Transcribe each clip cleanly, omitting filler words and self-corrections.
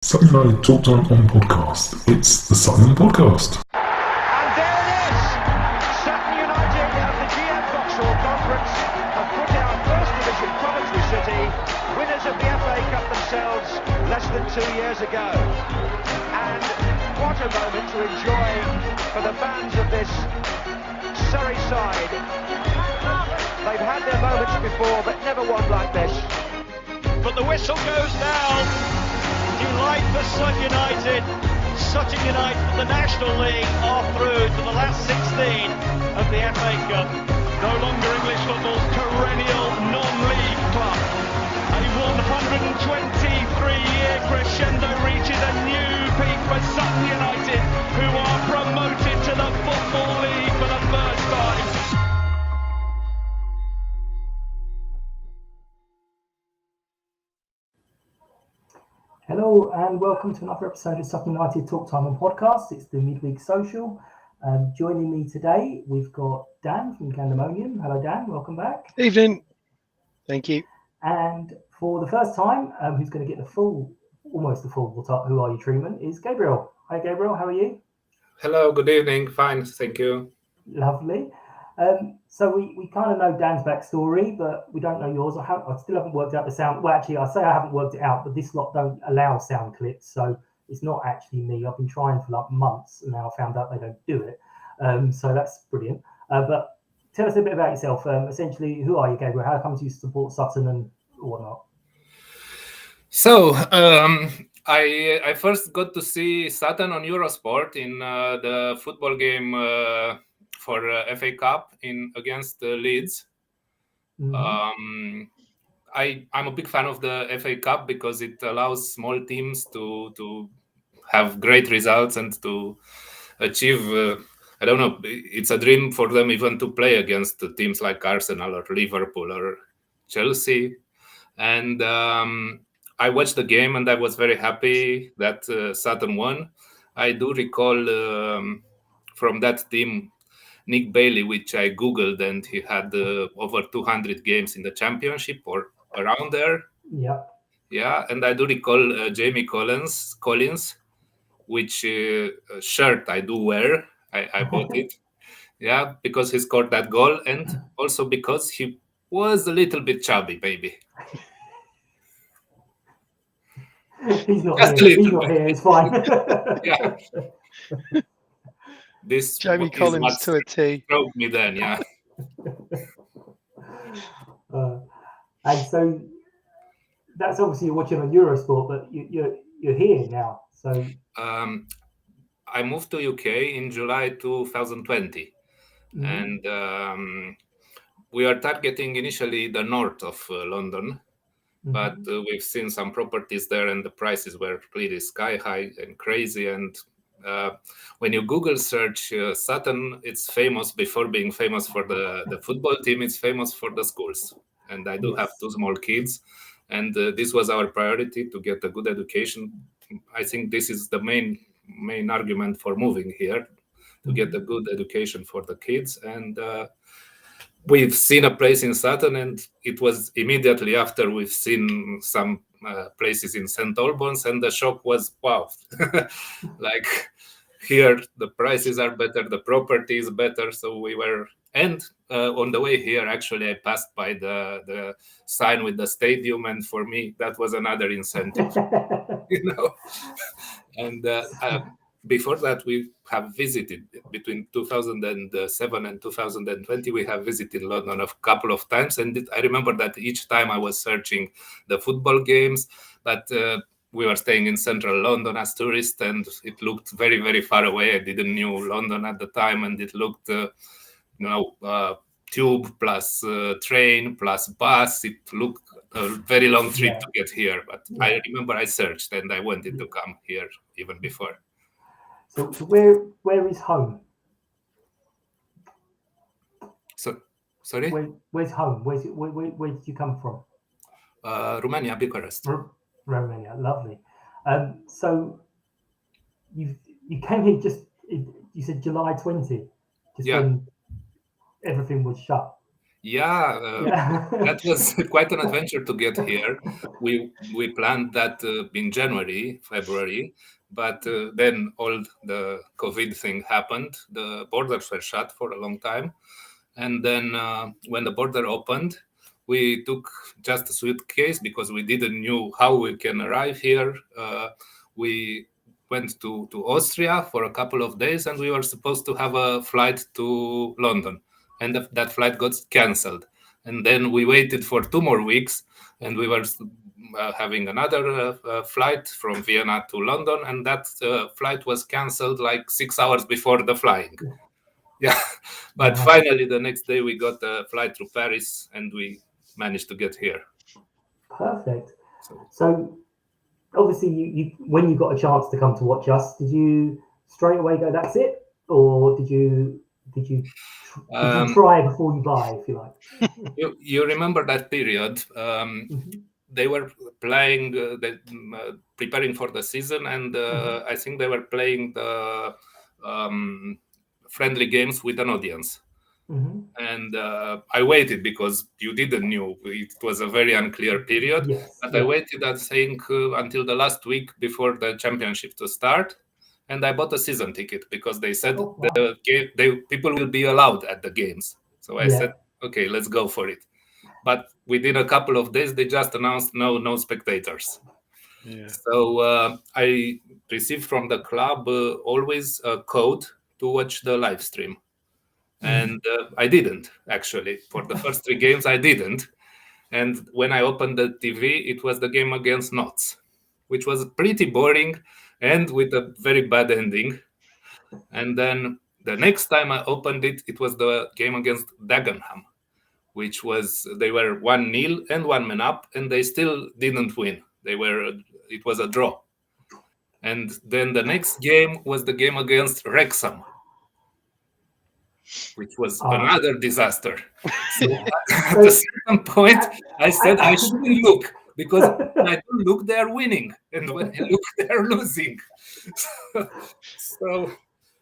Sutton United Talk Time on podcast. It's the Sutton Podcast. And there it is! Sutton United at the GM Vauxhall Conference have put out First Division Coventry City, winners of the FA Cup themselves less than 2 years ago. And what a moment to enjoy for the fans of this Surrey side. They've had their moments before, but never one like this. But the whistle goes now. Delight for Sutton United. Sutton United, the National League, are through to the last 16 of the FA Cup. No longer English football's perennial non-league club. A 123-year crescendo reaches a new peak for Sutton United, who are promoted to the Football League for the first time. Hello and welcome to another episode of Sutton United Talk Time and Podcast. It's the midweek social. Joining me today, we've got Dan from Candemonium. Hello, Dan. Welcome back. Evening. Thank you. And for the first time, who's going to get almost the full "Who Are You" treatment is Gabriel. Hi, Gabriel. How are you? Hello. Good evening. Fine. Thank you. Lovely. So we kind of know Dan's backstory, but we don't know yours. I still haven't worked out the sound. Well, actually, I say I haven't worked it out, but this lot don't allow sound clips, so it's not actually me. I've been trying for like months, and now I found out they don't do it. So that's brilliant. But tell us a bit about yourself. Essentially, who are you, Gabriel? How come you support Sutton and whatnot? So I first got to see Sutton on Eurosport in the football game for FA Cup against Leeds. Mm-hmm. I'm a big fan of the FA Cup because it allows small teams to have great results and to achieve. I don't know. It's a dream for them even to play against teams like Arsenal or Liverpool or Chelsea. And I watched the game and I was very happy that Sutton won. I do recall from that team Nick Bailey, which I Googled, and he had over 200 games in the championship or around there. Yeah. Yeah, and I do recall Jamie Collins, which shirt I do wear. I bought it. Yeah, because he scored that goal and also because he was a little bit chubby, maybe. He's not here. He's not here. It's fine. Yeah. This Jamie Collins to a T. Broke me then, yeah. And so that's obviously you're watching on Eurosport, but you're here now. So I moved to UK in July 2020, and we are targeting initially the north of London, but we've seen some properties there, and the prices were really sky high and crazy. And when you Google search Sutton, it's famous before being famous for the football team. It's famous for the schools, and I do have two small kids, and this was our priority to get a good education. I think this is the main argument for moving here, to get a good education for the kids. And we've seen a place in Sutton, and it was immediately after we've seen some places in St. Albans, and the shock was, wow, like here the prices are better, the property is better. So we were, and on the way here, actually, I passed by the sign with the stadium, and for me, that was another incentive, And before that, we have visited between 2007 and 2020. We have visited London a couple of times, and I remember that each time I was searching the football games, but we were staying in central London as tourists, and it looked very, very far away. I didn't know London at the time, and it looked, tube plus train plus bus. It looked a very long trip to get here, but I remember I searched and I wanted to come here even before. So where is home? So, sorry? Where's home? Where did you come from? Romania, Bucharest. Romania, lovely. So you came here you said July 20, when everything was shut. That was quite an adventure to get here. We planned that in January, February, but then all the COVID thing happened. The borders were shut for a long time, and then when the border opened, we took just a suitcase because we didn't know how we can arrive here. We went to Austria for a couple of days, and we were supposed to have a flight to London, and that flight got cancelled. And then we waited for 2 more weeks, and we were having another flight from Vienna to London, and that flight was cancelled like 6 hours before the flying. Yeah, but finally the next day we got a flight to Paris, and we managed to get here. Perfect. So obviously, you when you got a chance to come to watch us, did you straight away go, "That's it," or did you try before you buy, if you like? You remember that period? They were playing, preparing for the season, and I think they were playing the friendly games with an audience. And I waited because you didn't know. It was a very unclear period. But I waited, I think, until the last week before the championship to start. And I bought a season ticket because they said people will be allowed at the games. So I said, okay, let's go for it. But within a couple of days, they just announced no spectators. So I received from the club always a code to watch the live stream. And I didn't, actually. For the first 3 games, I didn't. And when I opened the TV, it was the game against Notts, which was pretty boring and with a very bad ending. And then the next time I opened it, it was the game against Dagenham, which was, they were 1-0 and 1 man up, and they still didn't win. It was a draw. And then the next game was the game against Wrexham, which was another disaster. So at a certain point, I said I shouldn't look, because when I don't look, they are winning, and when I look, they are losing. So,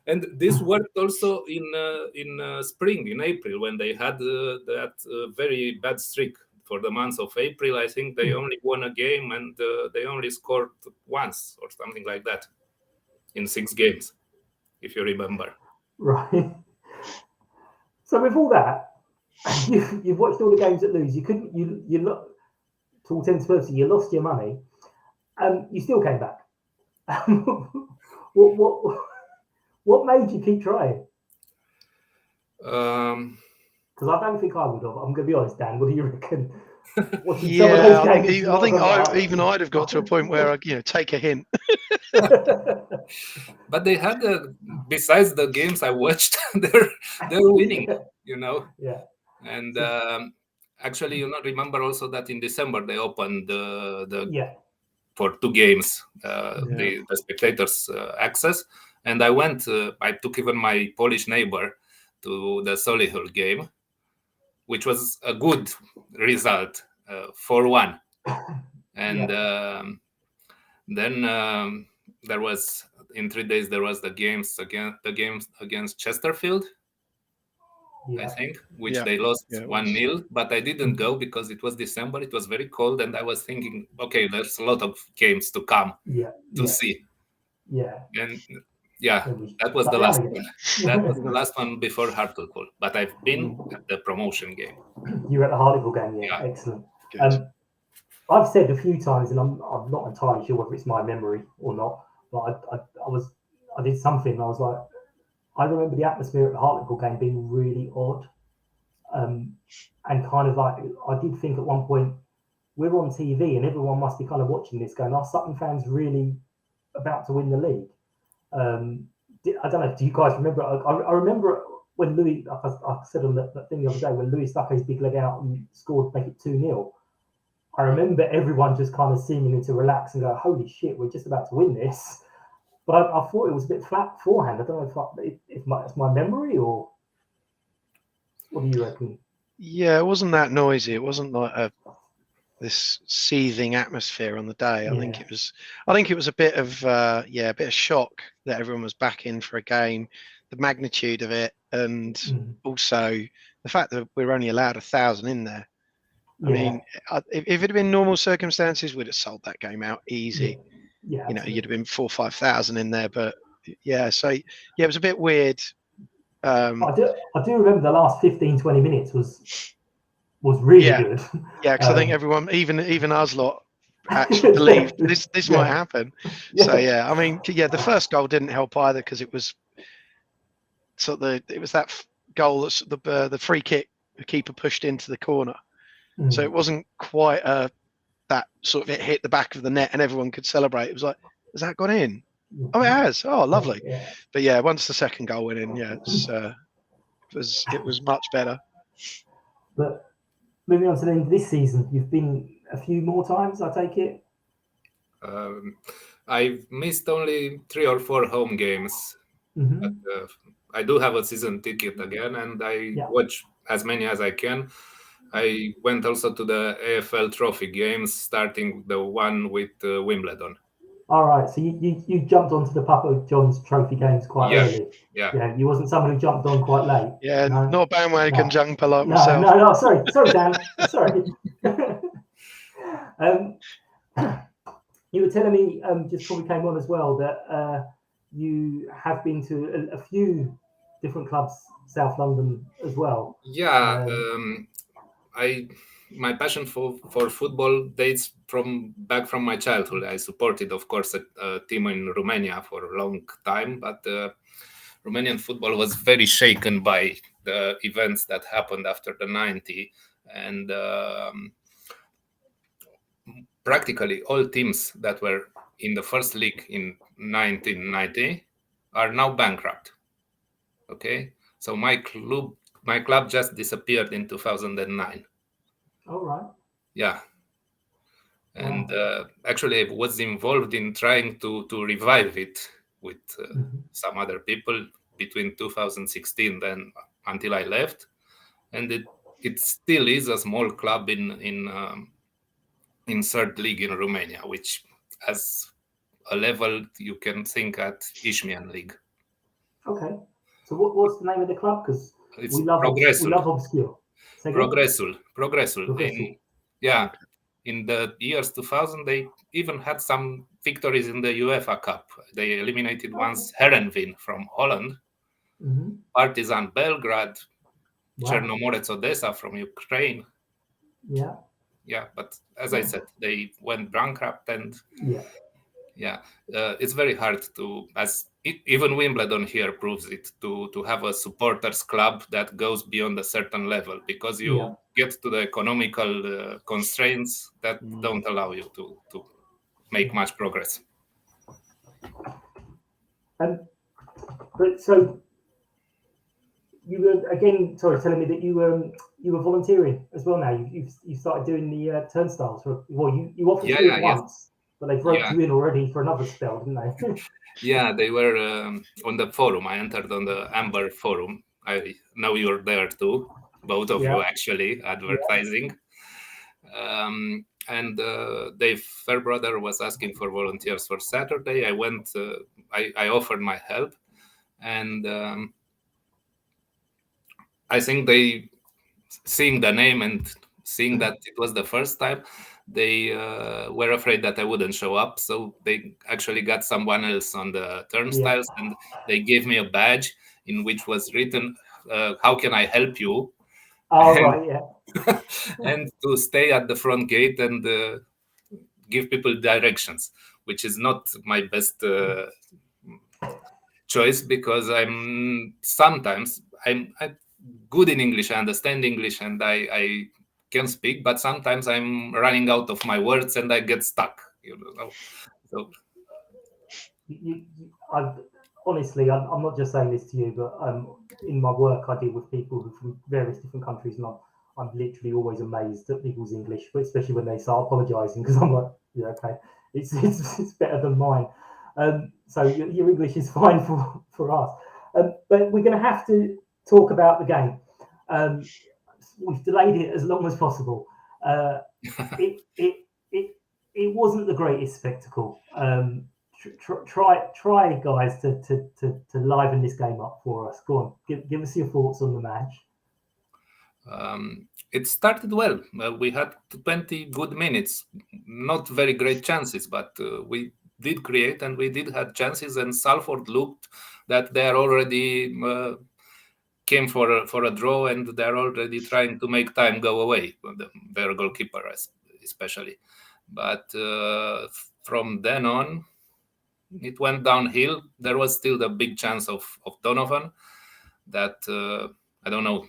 and this worked also in spring, in April, when they had that very bad streak for the month of April. I think they only won a game, and they only scored once or something like that in 6 games, if you remember. Right. So with all that, you've watched all the games at Lose. You couldn't. You look to all intents and purposes. You lost your money. You still came back. What made you keep trying? Because I don't think I would have. I'm going to be honest, Dan. What do you reckon? I think I'd have got to a point where I, take a hint. But they had, besides the games I watched, they're winning, Yeah. And actually, remember also that in December they opened for 2 games the spectators access, and I went. I took even my Polish neighbor to the Solihull game, which was a good result, 4-1, and then there was, in 3 days, there was the games against Chesterfield, I think, which they lost 1-0. But I didn't go because it was December. It was very cold, and I was thinking, okay, there's a lot of games to come to see. Yeah. And that was the last one. That was the last one before Hartlepool. But I've been at the promotion game. You were at the Hartlepool game, yeah. Excellent. I've said a few times, and I'm not entirely sure whether it's my memory or not, but I did something. I was like, I remember the atmosphere at the Hartlepool game being really odd, and kind of like, I did think at one point, we're on TV and everyone must be kind of watching this going, are Sutton fans really about to win the league? I don't know, do you guys remember? I remember when Louis, I said on that thing the other day, when Louis stuck his big leg out and scored to make it 2-0. I remember everyone just kind of seeming to relax and go, holy shit, we're just about to win this. But I thought it was a bit flat beforehand. I don't know if it's my memory, or what do you reckon? Yeah, it wasn't that noisy. It wasn't like this seething atmosphere on the day. I think it was a bit of a bit of shock that everyone was back in for a game, the magnitude of it, and also the fact that we're only allowed 1,000 in there. I mean, if it had been normal circumstances, we'd have sold that game out easy. Yeah, you know, you'd have been 4,000 or 5,000 in there. But so it was a bit weird. I do remember the last 15-20 minutes was really good. Yeah, because I think everyone, even us lot, actually believed this might happen. So I mean, the first goal didn't help either, because it was it was that goal that's the free kick the keeper pushed into the corner. So it wasn't quite that sort of, it hit the back of the net and everyone could celebrate. It was like, has that gone in? Oh, it has. Oh, lovely. But once the second goal went in, it was much better. But moving on to the end of this season, you've been a few more times, I take it? I've missed only 3 or 4 home games. But, I do have a season ticket again, and I watch as many as I can. I went also to the AFL Trophy games, starting the one with Wimbledon. All right, so you jumped onto the Papa John's Trophy games quite early. Yeah. You wasn't someone who jumped on quite late. Yeah, no? Not a bandwagon jumper like myself. No, sorry, Dan. Sorry. You were telling me just before we came on as well that you have been to a few different clubs, South London as well. Yeah, my passion for football dates back from my childhood. I supported, of course, a team in Romania for a long time, but Romanian football was very shaken by the events that happened after the 90s, and practically all teams that were in the first league in 1990 are now bankrupt. Okay, so my club just disappeared in 2009. All right. Yeah. And actually I was involved in trying to revive it with some other people between 2016 then until I left. And it still is a small club in third league in Romania, which has a level you can think at Isthmian League. Okay. So what's the name of the club? Because we love obscure. Progressul. In the years 2000, they even had some victories in the UEFA Cup. They eliminated once Herenveen from Holland, Partizan Belgrade, Chernomorets Odessa from Ukraine. Yeah, but as I said, they went bankrupt, and it's very hard to, even Wimbledon here proves it, to have a supporters club that goes beyond a certain level, because you get to the economical constraints that don't allow you to make much progress. But so you were again, telling me that you were volunteering as well. Now you started doing the turnstiles. You offered to do it once, but they roped you in already for another spell, didn't they? Yeah, they were on the forum. I entered on the Amber forum. I know you're there too, both of you actually advertising. And Dave Fairbrother was asking for volunteers for Saturday. I went. I offered my help, and I think they, seeing the name and seeing that it was the first time, they were afraid that I wouldn't show up. So they actually got someone else on the turnstiles, and they gave me a badge in which was written, "How can I help you?" And to stay at the front gate and give people directions, which is not my best choice, because I'm good in English. I understand English and I can speak, but sometimes I'm running out of my words and I get stuck. So honestly, I'm not just saying this to you, but in my work, I deal with people who from various different countries, and I'm literally always amazed at people's English, but especially when they start apologising, because I'm like, okay, it's better than mine. So your English is fine for us, but we're going to have to talk about the game. We've delayed it as long as possible. It wasn't the greatest spectacle. Try guys to liven this game up for us. Go on, give us your thoughts on the match. It started well. We had 20 good minutes, not very great chances, but we did create and we did have chances. And Salford looked that they are already came for a draw, and they're already trying to make time go away. Their goalkeeper, especially. But from then on, it went downhill. There was still the big chance of Donovan that I don't know.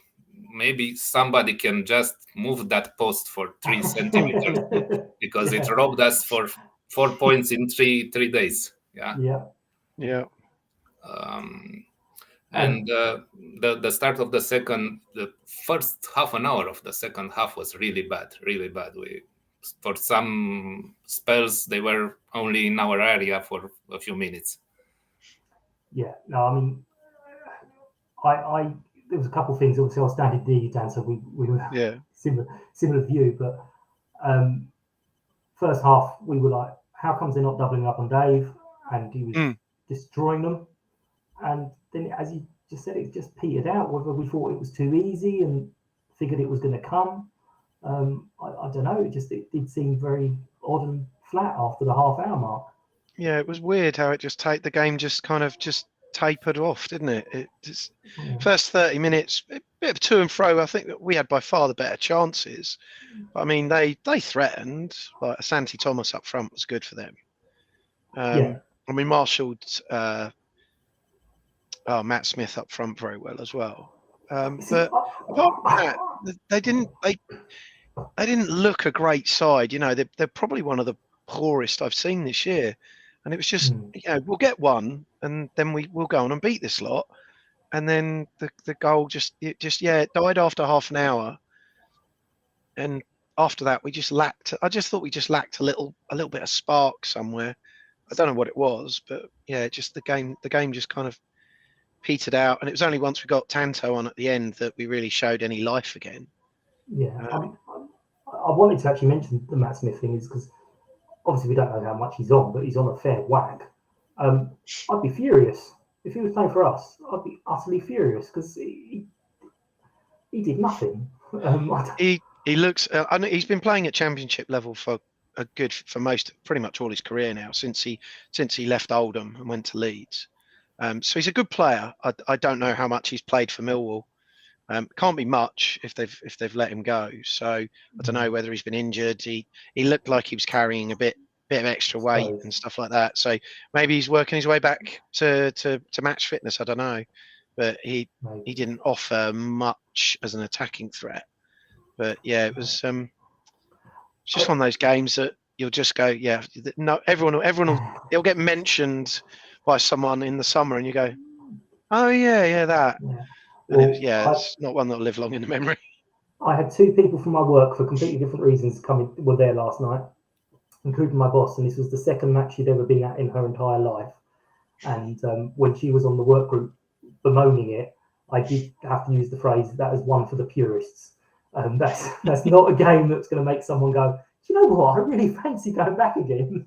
Maybe somebody can just move that post for 3 centimeters because it robbed us for 4 points in three days. Yeah. And the start of the first half an hour of the second half was really bad. For some spells, they were only in our area for a few minutes. Yeah, no, I mean, I there was a couple of things. Obviously, I was standing D, Dan, so we were similar view. But first half, we were like, how comes they're not doubling up on Dave? And he was destroying them. And then, as you just said, it just petered out. Whether we thought it was too easy and figured it was going to come, I don't know. It did seem very odd and flat after the half-hour mark. Yeah, it was weird how it just the game just kind of just tapered off, didn't it? It just first 30 minutes, a bit of to and fro. I think that we had by far the better chances. But, I mean, they threatened. Like Santi Thomas up front was good for them. I mean, marshalled Matt Smith up front very well as well. But apart from that, they didn't look a great side. You know, they're probably one of the poorest I've seen this year. And it was just, we'll get one, and then we'll go on and beat this lot. And then the goal it died after half an hour. And after that, we just lacked. I just thought we just lacked a little bit of spark somewhere. I don't know what it was, but just the game just kind of petered out. And it was only once we got Tanto on at the end that we really showed any life again. Yeah, I wanted to actually mention the Matt Smith thing is because obviously we don't know how much he's on, but he's on a fair whack. I'd be furious if he was playing for us. I'd be utterly furious because he did nothing. He looks. He's been playing at championship level for pretty much all his career now since he left Oldham and went to Leeds. So he's a good player. I don't know how much he's played for Millwall. Can't be much if they've let him go. So I don't know whether he's been injured. He looked like he was carrying a bit of extra weight and stuff like that. So maybe he's working his way back to match fitness. I don't know, but he didn't offer much as an attacking threat. But it was just one of those games that you'll just go, no, everyone it'll get mentioned by someone in the summer, and you go, oh yeah, that. And it's not one that'll live long in the memory. I had two people from my work for completely different reasons were there last night, including my boss, and this was the second match she'd ever been at in her entire life. And when she was on the work group bemoaning it, I did have to use the phrase, that is one for the purists. That's not a game that's going to make someone go, do you know what, I really fancy going back again.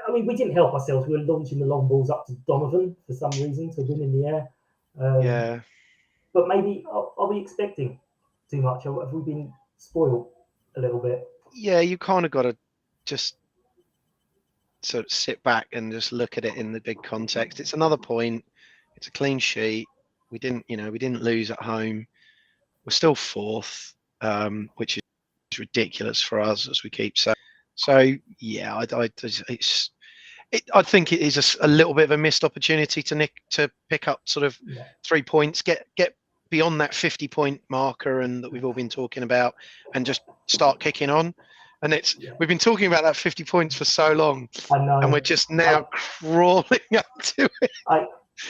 I mean, we didn't help ourselves. We were launching the long balls up to Donovan for some reason to win in the air. But maybe, are we expecting too much? Have we been spoiled a little bit? Yeah, you kind of got to just sort of sit back and just look at it in the big context. It's another point. It's a clean sheet. We didn't lose at home. We're still fourth, which is ridiculous for us, as we keep saying. So yeah, I think it is a little bit of a missed opportunity to pick up sort of 3 points, get beyond that 50-point marker and that we've all been talking about, and just start kicking on. And we've been talking about that 50 points for so long, and we're just now crawling up to it. I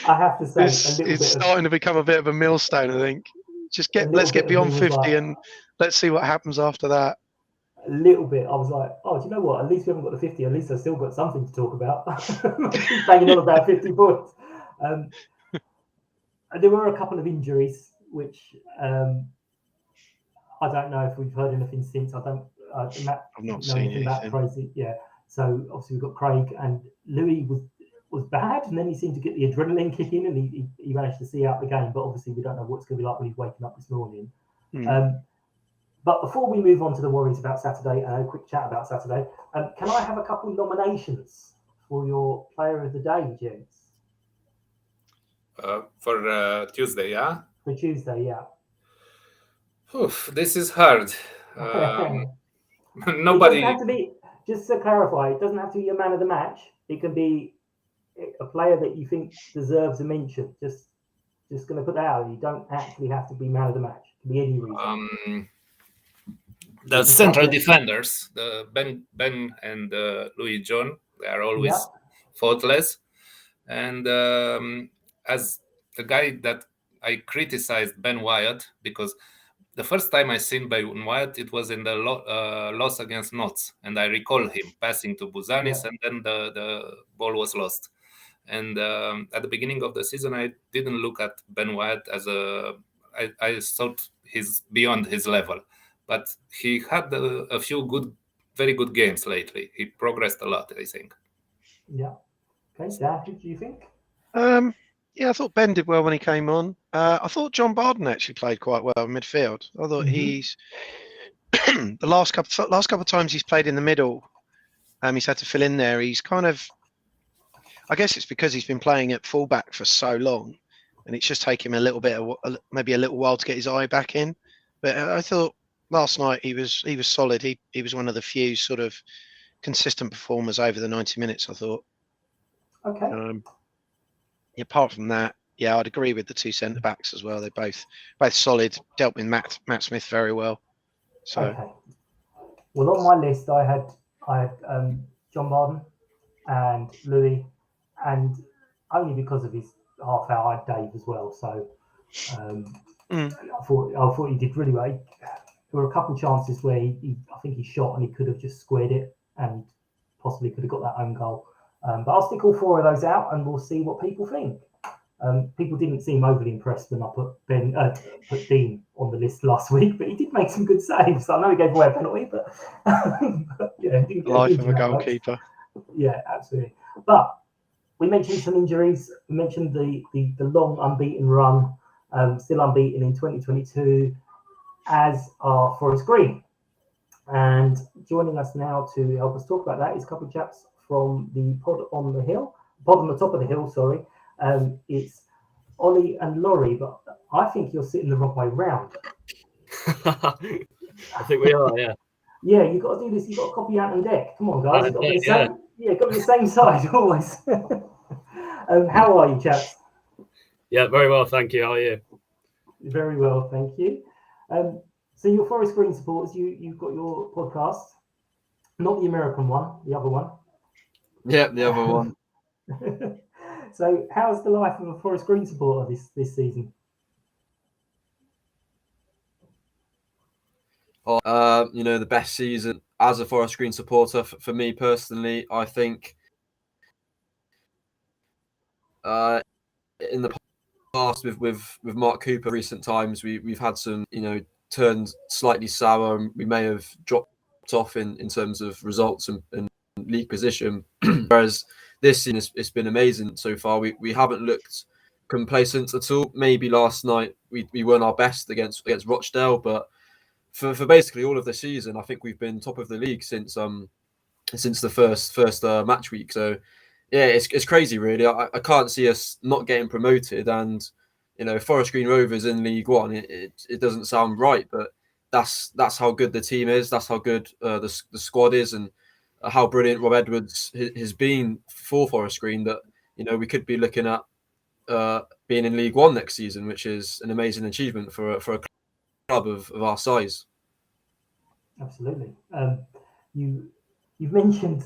have to say, it's starting to become a bit of a millstone. I think let's get beyond 50 and let's see what happens after that. A little bit, I was like, oh, do you know what? At least we haven't got the 50. At least I've still got something to talk about. Keep banging on about 50 points. There were a couple of injuries, which I don't know if we've heard anything since. I've not seen anything. Crazy. Yeah. So obviously we've got Craig and Louis was bad, and then he seemed to get the adrenaline kick in, and he managed to see out the game. But obviously, we don't know what it's going to be like when he's waking up this morning. But before we move on to the worries about Saturday, a quick chat about Saturday, can I have a couple of nominations for your Player of the Day, gents? For Tuesday, yeah? For Tuesday, yeah. Oof, this is hard. It Nobody. doesn't have to be, just to clarify, it doesn't have to be a man of the match. It can be a player that you think deserves a mention. Just going to put that out. You don't actually have to be man of the match. It can be any reason. The central defenders, the Ben and Louis John, they are always faultless. And as the guy that I criticized Ben Wyatt, because the first time I seen Ben Wyatt, it was in the loss against Notts, and I recall him passing to Buzanis, and then the ball was lost. And at the beginning of the season, I didn't look at Ben Wyatt as I thought he's beyond his level. But he had a few very good games lately. He progressed a lot, I think. Yeah. Okay, Dad, who do you think? Yeah, I thought Ben did well when he came on. I thought John Barden actually played quite well in midfield. I thought he's the last couple of times he's played in the middle, he's had to fill in there. He's kind of, I guess it's because he's been playing at fullback for so long, and it's just taken him maybe a little while to get his eye back in. But I thought last night he was solid. He was one of the few sort of consistent performers over the 90 minutes, I thought. Okay. Apart from that, I'd agree with the two centre backs as well. They're both solid. Dealt with Matt Smith very well. So, okay. Well, on my list, I had John Barden and Louis, and only because of his half hour, I had Dave as well. So, I thought he did really well. There were a couple of chances where I think he shot and he could have just squared it and possibly could have got that own goal. But I'll stick all four of those out, and we'll see what people think. People didn't seem overly impressed when I put Dean on the list last week, but he did make some good saves. I know he gave away a penalty, but yeah, he didn't get life of a goalkeeper. Yeah, absolutely. But we mentioned some injuries. We mentioned the long unbeaten run, still unbeaten in 2022, as are Forest Green. And joining us now to help us talk about that is a couple of chaps from the pod on the top of the hill, sorry. It's Ollie and Laurie, but I think you're sitting the wrong way round. I think we are, yeah. Yeah, you've got to do this. You've got to copy out on deck. Come on, guys. You've got to be the same. Yeah, got to be the same side always. How are you, chaps? Yeah, very well, thank you. How are you? Very well, thank you. So you're Forest Green supporters. You've got your podcast, not the American one, the other one. Yeah, the other one. So, how's the life of a Forest Green supporter this season? The best season as a Forest Green supporter for me personally. I think in the past with Mark Cooper, recent times we've had some turned slightly sour, and we may have dropped off in terms of results and league position. Whereas this season it's been amazing so far. We haven't looked complacent at all. Maybe last night we weren't our best against Rochdale, but for basically all of the season, I think we've been top of the league since the first match week. So yeah, it's crazy really. I can't see us not getting promoted, and Forest Green Rovers in League One. It doesn't sound right, but that's how good the team is. That's how good the squad is, and how brilliant Rob Edwards has been for Forest Green. That we could be looking at being in League One next season, which is an amazing achievement for a club of our size. Absolutely. You've mentioned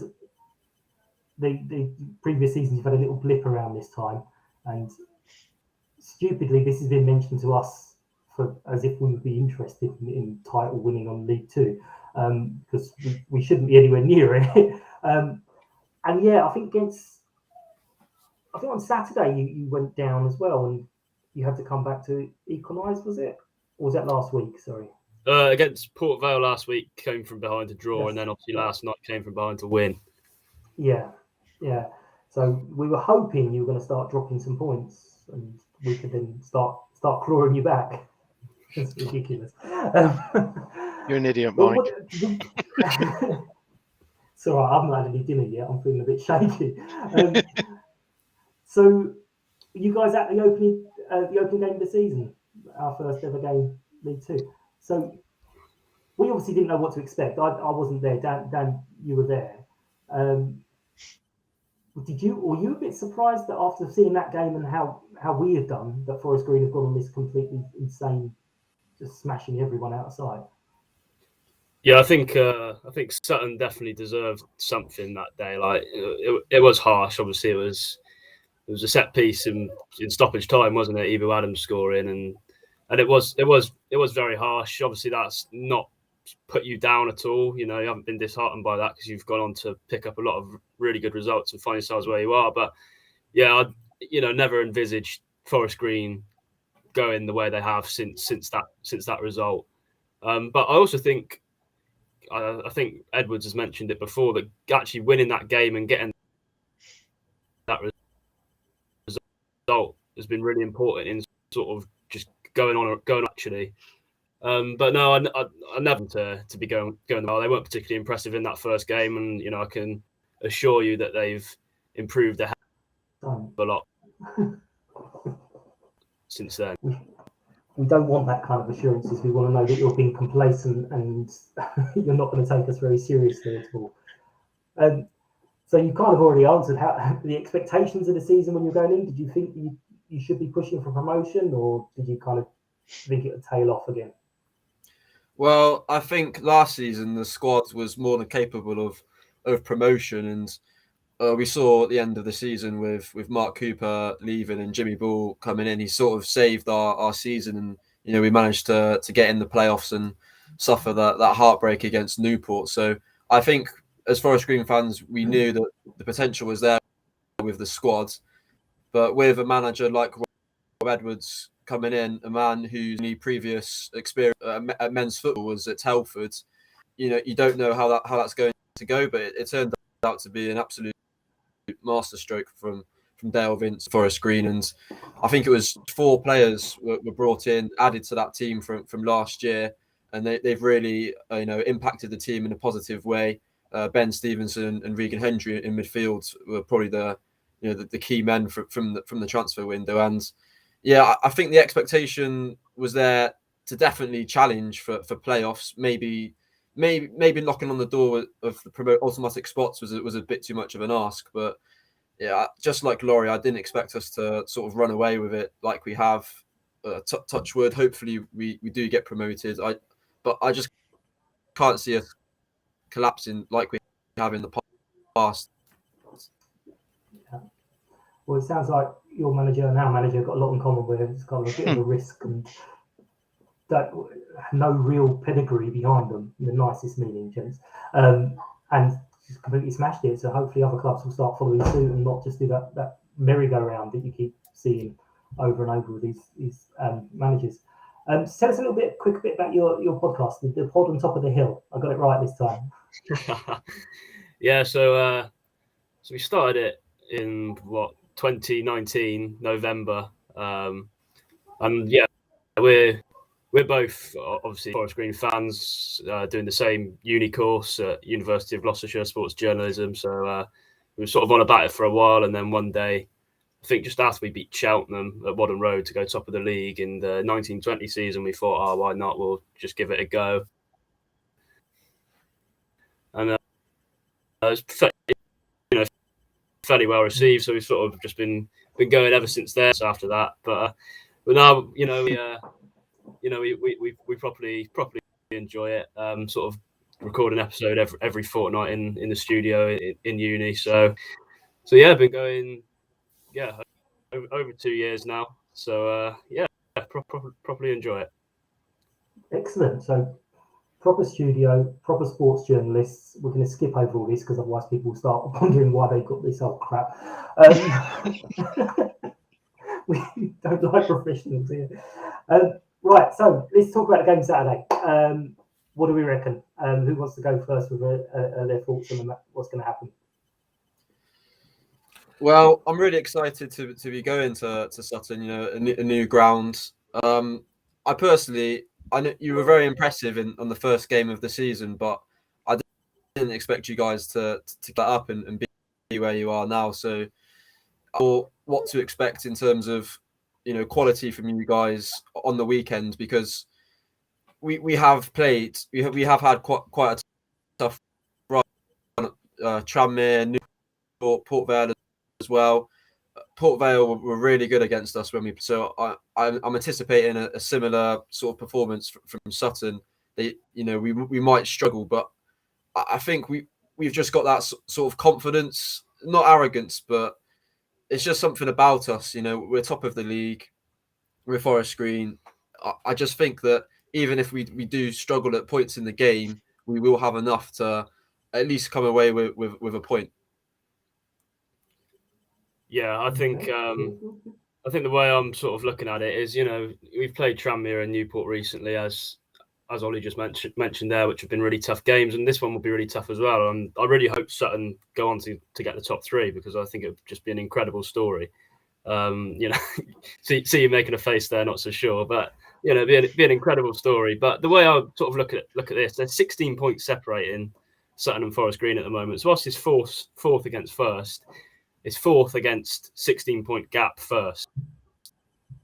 the previous seasons. You've had a little blip around this time, and stupidly, this has been mentioned to us as if we would be interested in title winning on League Two, because we shouldn't be anywhere near it. And yeah, I think on Saturday you went down as well, and you had to come back to equalise. Was it? Or was that last week? Sorry. Against Port Vale last week, came from behind to draw, Yes. and then obviously last night came from behind to win. Yeah. So we were hoping you were going to start dropping some points, and we could then start clawing you back. It's ridiculous. You're an idiot, Well, Mike. it's all right. I haven't had any dinner yet. I'm feeling a bit shaky. So, you guys at the opening game of the season, our first ever game, League Two. So, we obviously didn't know what to expect. I wasn't there. Dan, you were there. Were you a bit surprised that after seeing that game and how we had done, that Forest Green have gone on this completely insane, just smashing everyone outside? Yeah, I think Sutton definitely deserved something that day. Like it was harsh. Obviously, it was a set piece in stoppage time, wasn't it? Evo Adams scoring, and it was very harsh. Obviously, that's not put you down at all. You know, you haven't been disheartened by that because you've gone on to pick up a lot of really good results and find yourselves where you are. But yeah, I never envisaged Forest Green going the way they have since that result. But I also think. I think Edwards has mentioned it before that actually winning that game and getting that result has been really important in sort of just going actually. But no, I never to be going well. They weren't particularly impressive in that first game, and I can assure you that they've improved a lot since then. We don't want that kind of assurances. We want to know that you're being complacent and you're not going to take us very seriously at all. So you kind of already answered how the expectations of the season when you're going in. Did you think you should be pushing for promotion, or did you kind of think it would tail off again? Well, I think last season the squad was more than capable of promotion, and we saw at the end of the season with Mark Cooper leaving and Jimmy Ball coming in, he sort of saved our season, and we managed to get in the playoffs and suffer that heartbreak against Newport. So I think as Forest Green fans, we knew that the potential was there with the squad, but with a manager like Rob Edwards coming in, a man whose previous experience at men's football was at Telford, you don't know how that's going to go, but it turned out to be an absolute masterstroke from Dale Vince, Forest Green, and I think it was 4 players were brought in, added to that team from last year, and they've really impacted the team in a positive way. Ben Stevenson and Regan Hendry in midfield were probably the key men from the transfer window, and yeah, I think the expectation was there to definitely challenge for playoffs. Maybe knocking on the door of the automatic spots was a bit too much of an ask, but yeah, just like Laurie, I didn't expect us to sort of run away with it like we have. Touch wood. Hopefully, we do get promoted. But I just can't see us collapsing like we have in the past. Yeah. Well, it sounds like your manager and our manager got a lot in common with it. It's kind of a bit of a risk and that no real pedigree behind them, in the nicest meaning, gents. And just completely smashed it. So hopefully other clubs will start following suit and not just do that merry-go-round that you keep seeing over and over with these managers. Tell us a quick bit about your podcast, the Pod on Top of the Hill. I got it right this time. Yeah, so we started it in 2019 November, and yeah, we're both obviously Forest Green fans, doing the same uni course at University of Gloucestershire, sports journalism. So we were sort of on about it for a while, and then one day, I think just after we beat Cheltenham at Wadham Road to go top of the league in the 1920 season, we thought, why not? We'll just give it a go. And it was fairly well received, so we've sort of just been going ever since there. So after that, but now we properly enjoy it. Sort of record an episode every fortnight in the studio in uni. So yeah, been going over 2 years now. So properly enjoy it. Excellent. So proper studio, proper sports journalists. We're going to skip over all this because otherwise people will start wondering why they got this old crap. We don't like professionals here. Right, so let's talk about the game Saturday. What do we reckon? Who wants to go first with their thoughts on what's going to happen? Well, I'm really excited to be going to Sutton. You know, a new ground. I personally, I know you were very impressive on the first game of the season, but I didn't expect you guys to get up and be where you are now. So, or what to expect in terms of quality from you guys on the weekend, because we have had quite a tough run. Tranmere, Newport, Port Vale as well. Port Vale were really good against us I'm anticipating a similar sort of performance from Sutton. We might struggle, but I think we've just got that sort of confidence, not arrogance, but it's just something about us. We're top of the league, we're Forest Green. I just think that even if we do struggle at points in the game, we will have enough to at least come away with a point. Yeah, I think the way I'm sort of looking at it is, we've played Tranmere and Newport recently, as Ollie just mentioned there, which have been really tough games, and this one will be really tough as well. And I really hope Sutton go on to get the top three, because I think it would just be an incredible story. See you making a face there, not so sure, but it'd be an incredible story. But the way I sort of look at this, there's 16 points separating Sutton and Forest Green at the moment. So whilst it's fourth against first, it's fourth against 16-point gap first,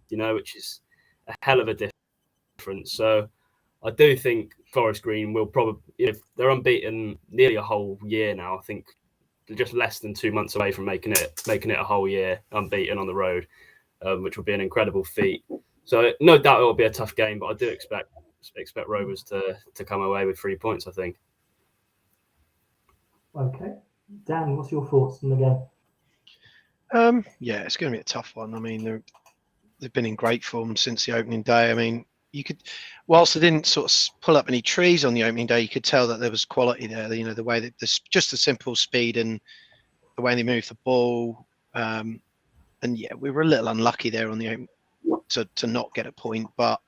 which is a hell of a difference. So I do think Forest Green will probably, they're unbeaten nearly a whole year now. I think they're just less than 2 months away from making it a whole year unbeaten on the road, which will be an incredible feat. So no doubt it will be a tough game, but I do expect Rovers to come away with 3 points, I think. Okay. Dan, what's your thoughts on the game? Yeah, it's going to be a tough one. I mean, they've been in great form since the opening day. I mean, whilst they didn't sort of pull up any trees on the opening day, you could tell that there was quality there. The way that just the simple speed and the way they moved the ball. And yeah, we were a little unlucky there on the open to not get a point, but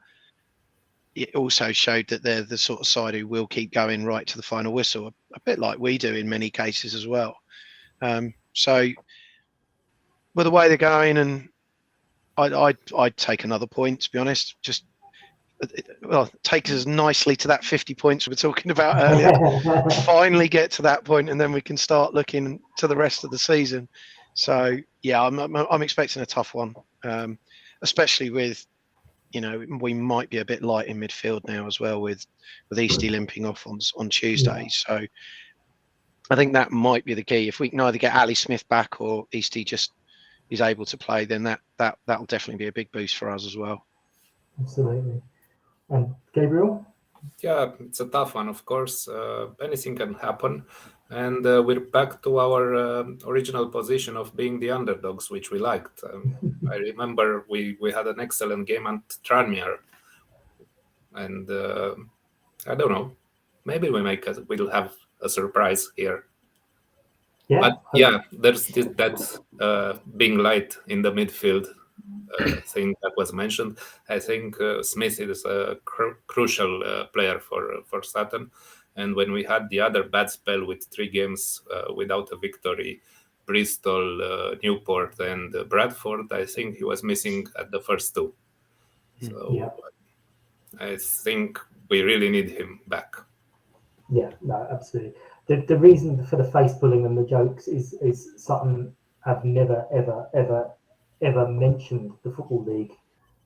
it also showed that they're the sort of side who will keep going right to the final whistle, a bit like we do in many cases as well. So, with the way they're going, and I'd take another point, to be honest. Just take us nicely to that 50 points we were talking about earlier. Finally get to that point, and then we can start looking to the rest of the season. So yeah, I'm expecting a tough one, especially with we might be a bit light in midfield now as well, with Eastie limping off on Tuesday. Yeah. So I think that might be the key. If we can either get Ali Smith back or Eastie just is able to play, then that'll definitely be a big boost for us as well. Absolutely. And Gabriel? Yeah, it's a tough one, of course. Anything can happen. And we're back to our original position of being the underdogs, which we liked. I remember we had an excellent game at Tranmere. And I don't know, maybe we'll have a surprise here. Yeah. But yeah, there's that being light in the midfield thing that was mentioned. I think Smith is a crucial player for Sutton. And when we had the other bad spell with 3 games without a victory, Bristol, Newport, and Bradford, I think he was missing at the first 2. So yeah. I think we really need him back. Yeah, no, absolutely. The reason for the face pulling and the jokes is Sutton have never, ever mentioned the Football League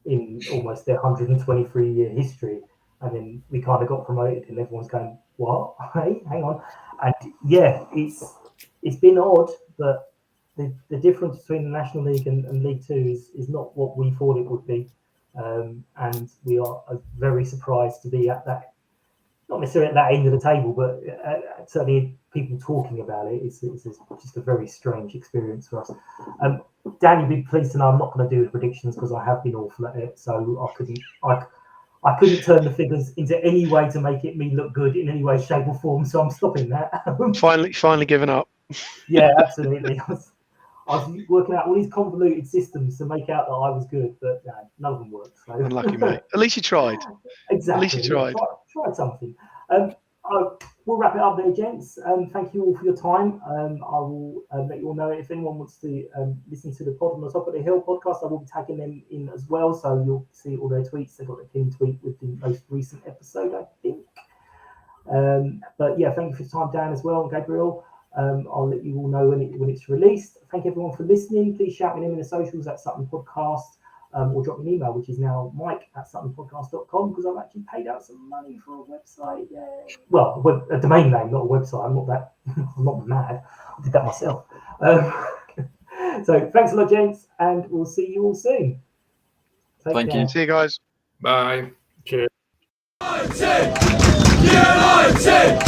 in almost their 123-year history. And then we kind of got promoted and everyone's going, what? Hey, hang on. And yeah, it's been odd, but the difference between the National League and League Two is not what we thought it would be. And we are very surprised to be at that, not necessarily at that end of the table, but certainly people talking about it. It's just a very strange experience for us. Dan, you'd be pleased to know I'm not going to do the predictions because I have been awful at it. So I couldn't turn the figures into any way to make me look good in any way, shape or form. So I'm stopping that. Finally given up. Yeah, absolutely. I was working out all these convoluted systems to make out that I was good, but none of them worked. So. Unlucky, mate. At least you tried. Exactly. At least you tried. Tried something. we'll wrap it up there, gents. Thank you all for your time. I will let you all know if anyone wants to listen to the pod on the Top of the Hill podcast. I will be tagging them in as well, so you'll see all their tweets. They've got a pinned tweet with the most recent episode, I think. But yeah, thank you for your time, Dan, as well, and Gabriel. I'll let you all know when it's released. Thank everyone for listening. Please shout me in the socials at Sutton Podcast, or drop me an email, which is now mike@suttonpodcast.com, because I've actually paid out some money for a website. Yay. Well, a domain name, not a website. I'm not mad. I did that myself. So thanks a lot, gents, and we'll see you all soon. Thank you. See you guys. Bye. Cheers. United!